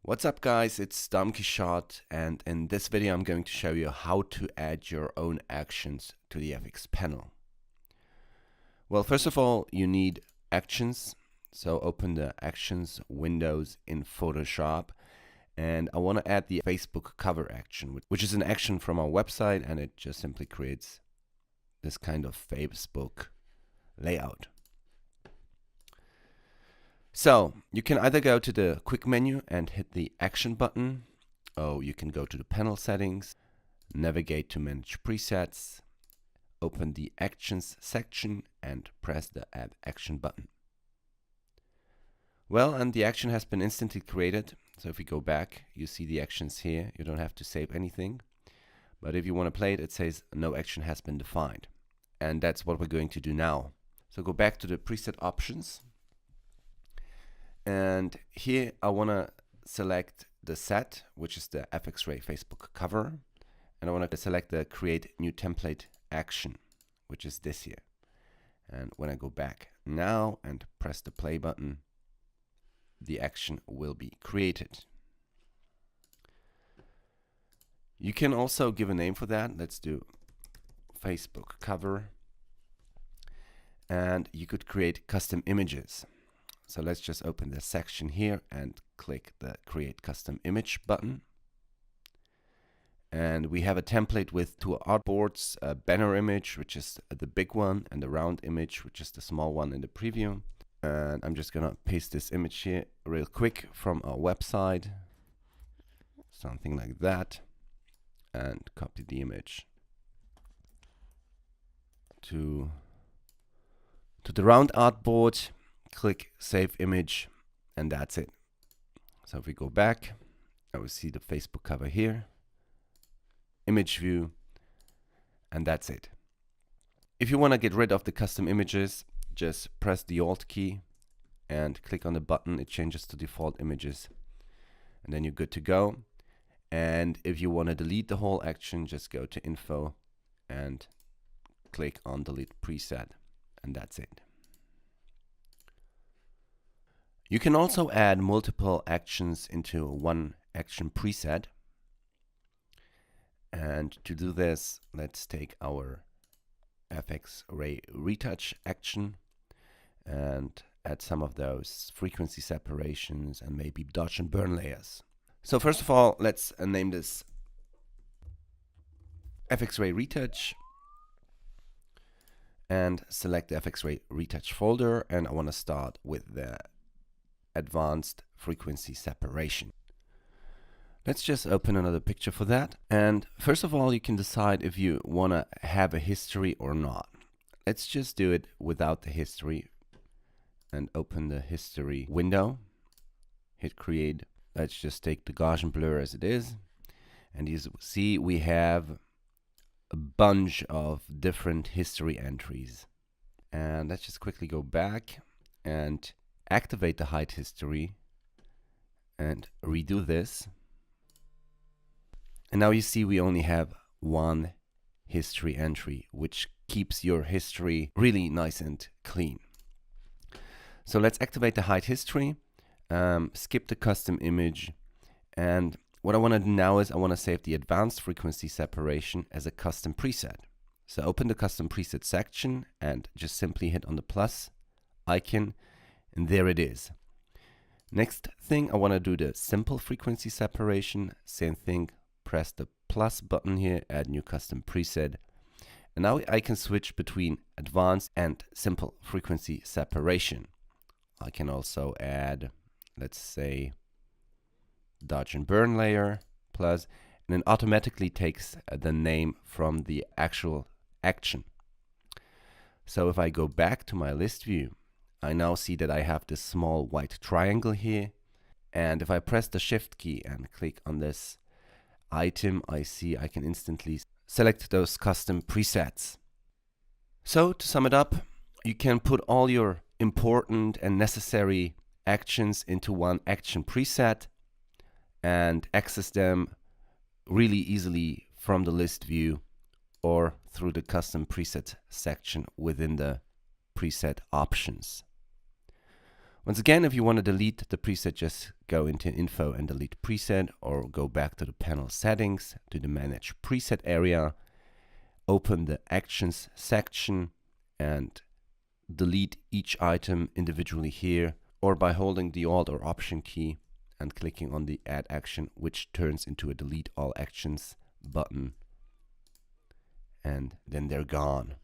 What's up guys, it's Dom Quixote, and in this video I'm going to show you how to add your own actions to the FX panel. Well, first of all, you need actions. So open the actions windows in Photoshop, and I want to add the Facebook cover action, which is an action from our website, and it just simply creates this kind of Facebook layout. So you can either go to the quick menu and hit the action button, or you can go to the panel settings, navigate to manage presets, open the actions section and press the add action button. Well, and the action has been instantly created. So if we go back, you see the actions here. You don't have to save anything. But if you want to play it, it says no action has been defined. And that's what we're going to do now. So go back to the preset options. And here I want to select the set, which is the FX-Ray Facebook cover. And I want to select the create new template action, which is this here. And when I go back now and press the play button, the action will be created. You can also give a name for that. Let's do Facebook cover. And you could create custom images. So let's just open this section here and click the Create Custom Image button. And we have a template with two artboards, a banner image, which is the big one, and a round image, which is the small one in the preview. And I'm just going to paste this image here real quick from our website. Something like that. And copy the image to the round artboard. Click Save Image, and that's it. So if we go back, I will see the Facebook cover here, image view, and that's it. If you want to get rid of the custom images, just press the Alt key and click on the button. It changes to default images, and then you're good to go. And if you want to delete the whole action, just go to Info and click on Delete Preset, and that's it. You can also add multiple actions into one action preset. And to do this, let's take our FX-Ray retouch action and add some of those frequency separations and maybe dodge and burn layers. So first of all, let's name this FX-Ray retouch and select the FX-Ray retouch folder. And I want to start with the advanced frequency separation. Let's just open another picture for that. And first of all, you can decide if you want to have a history or not. Let's just do it without the history and open the history window. Hit create. Let's just take the Gaussian blur as it is. And you see we have a bunch of different history entries. And let's just quickly go back and activate the hide history and redo this. And now you see we only have one history entry, which keeps your history really nice and clean. So let's activate the hide history, skip the custom image, and what I want to do now is I want to save the advanced frequency separation as a custom preset. So open the custom preset section and just simply hit on the plus icon. And there it is. Next thing, I want to do the simple frequency separation. Same thing, press the plus button here, add new custom preset. And now I can switch between advanced and simple frequency separation. I can also add, let's say, dodge and burn layer plus, and it automatically takes the name from the actual action. So if I go back to my list view, I now see that I have this small white triangle here. And if I press the Shift key and click on this item, I see I can instantly select those custom presets. So to sum it up, you can put all your important and necessary actions into one action preset and access them really easily from the list view or through the custom preset section within the preset options. Once again, if you want to delete the preset, just go into Info and delete preset, or go back to the panel settings to the Manage Preset area, open the Actions section and delete each item individually here, or by holding the Alt or Option key and clicking on the Add Action, which turns into a Delete All Actions button, and then they're gone.